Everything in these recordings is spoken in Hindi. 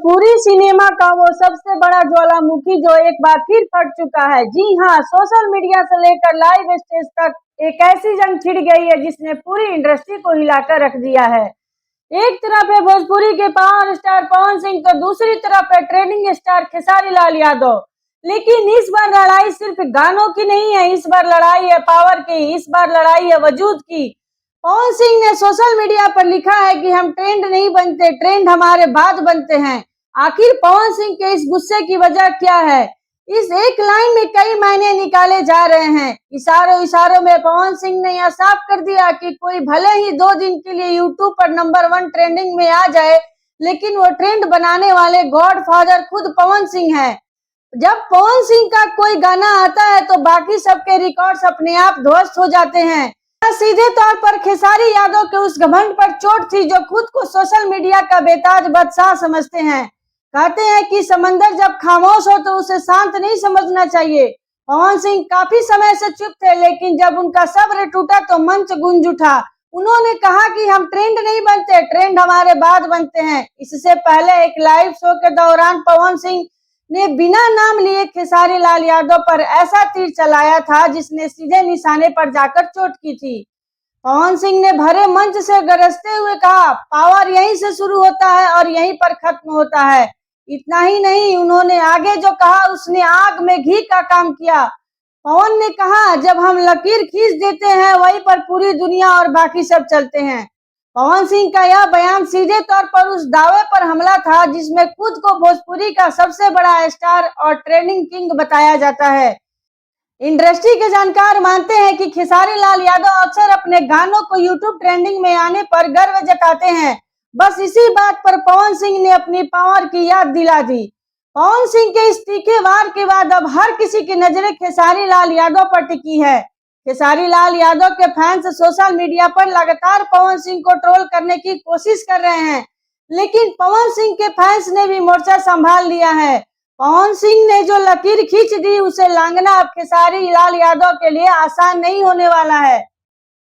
भोजपुरी सिनेमा का वो सबसे बड़ा ज्वालामुखी जो एक बार फिर फट चुका है। जी हाँ, सोशल मीडिया से लेकर लाइव स्टेज तक एक ऐसी जंग छिड़ गई है जिसने पूरी इंडस्ट्री को हिलाकर रख दिया है। एक तरफ है भोजपुरी के पावर स्टार पवन सिंह तो दूसरी तरफ है ट्रेंडिंग स्टार खेसारी लाल यादव। लेकिन इस बार लड़ाई सिर्फ गानों की नहीं है, इस बार लड़ाई है पावर की, इस बार लड़ाई है वजूद की। पवन सिंह ने सोशल मीडिया पर लिखा है कि हम ट्रेंड नहीं बनते, ट्रेंड हमारे बाद बनते हैं। आखिर पवन सिंह के इस गुस्से की वजह क्या है? इस एक लाइन में कई मायने निकाले जा रहे हैं। इशारों इशारों में पवन सिंह ने यह साफ कर दिया कि कोई भले ही 2 दिन के लिए यूट्यूब पर नंबर 1 ट्रेंडिंग में आ जाए, लेकिन वो ट्रेंड बनाने वाले गॉड फादर खुद पवन सिंह है। जब पवन सिंह का कोई गाना आता है तो बाकी सबके रिकॉर्ड्स अपने आप ध्वस्त हो जाते हैं। सीधे तौर पर खेसारी यादव के उस घमंड पर चोट थी जो खुद को सोशल मीडिया का बेताज बादशाह समझते हैं। कहते हैं कि समंदर जब खामोश हो तो उसे शांत नहीं समझना चाहिए। पवन सिंह काफी समय से चुप थे, लेकिन जब उनका सब्र टूटा तो मंच गूंज उठा। उन्होंने कहा कि हम ट्रेंड नहीं बनते, ट्रेंड हमारे बाद बनते हैं। इससे पहले एक लाइव शो के दौरान पवन सिंह ने बिना नाम लिए खेसारी लाल यादव पर ऐसा तीर चलाया था जिसने सीधे निशाने पर जाकर चोट की थी। पवन सिंह ने भरे मंच से गरजते हुए कहा, पावर यहीं से शुरू होता है और यहीं पर खत्म होता है। इतना ही नहीं, उन्होंने आगे जो कहा उसने आग में घी का काम किया। पवन ने कहा, जब हम लकीर खींच देते हैं वहीं पर पूरी दुनिया और बाकी सब चलते हैं। पवन सिंह का यह बयान सीधे तौर पर उस दावे पर हमला था जिसमें खुद को भोजपुरी का सबसे बड़ा स्टार और ट्रेंडिंग किंग बताया जाता है। इंडस्ट्री के जानकार मानते हैं कि खेसारी लाल यादव अक्सर अपने गानों को यूट्यूब ट्रेंडिंग में आने पर गर्व जताते हैं। बस इसी बात पर पवन सिंह ने अपनी पावर की याद दिला दी। पवन सिंह के इस तीखे वार के बाद अब हर किसी की नजरें खेसारी लाल यादव पर टिकी है। खेसारी लाल यादव के फैंस सोशल मीडिया पर लगातार पवन सिंह को ट्रोल करने की कोशिश कर रहे हैं, लेकिन पवन सिंह के फैंस ने भी मोर्चा संभाल लिया है। पवन सिंह ने जो लकीर खींच दी उसे लांघना अब खेसारी लाल यादव के लिए आसान नहीं होने वाला है।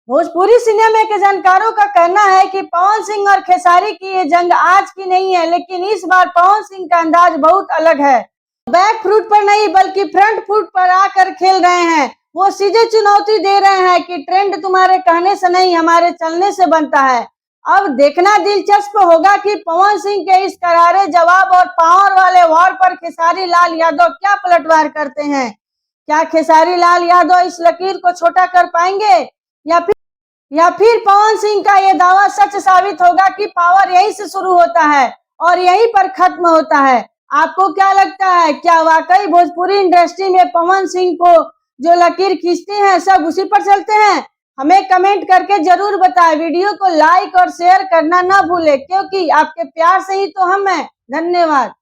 भोजपुरी सिनेमा के जानकारों का कहना है कि पवन सिंह और खेसारी की ये जंग आज की नहीं है, लेकिन इस बार पवन सिंह का अंदाज बहुत अलग है। बैक फुट पर नहीं बल्कि फ्रंट फुट पर आकर खेल रहे हैं। वो सीधे चुनौती दे रहे हैं कि ट्रेंड तुम्हारे कहने से नहीं हमारे चलने से बनता है। अब देखना दिलचस्प होगा कि पवन सिंह के इस करारे जवाब और पावर वाले वार पर खेसारी लाल यादव क्या पलटवार करते हैं। क्या खेसारी लाल यादव इस लकीर को छोटा कर पाएंगे या फिर पवन सिंह का ये दावा सच साबित होगा कि पावर यहीं से शुरू होता है और यहीं पर खत्म होता है। आपको क्या लगता है, क्या वाकई भोजपुरी इंडस्ट्री में पवन सिंह को जो लकीर खींचते हैं सब उसी पर चलते हैं? हमें कमेंट करके जरूर बताएं। वीडियो को लाइक और शेयर करना ना भूलें, क्योंकि आपके प्यार से ही तो हम हैं। धन्यवाद।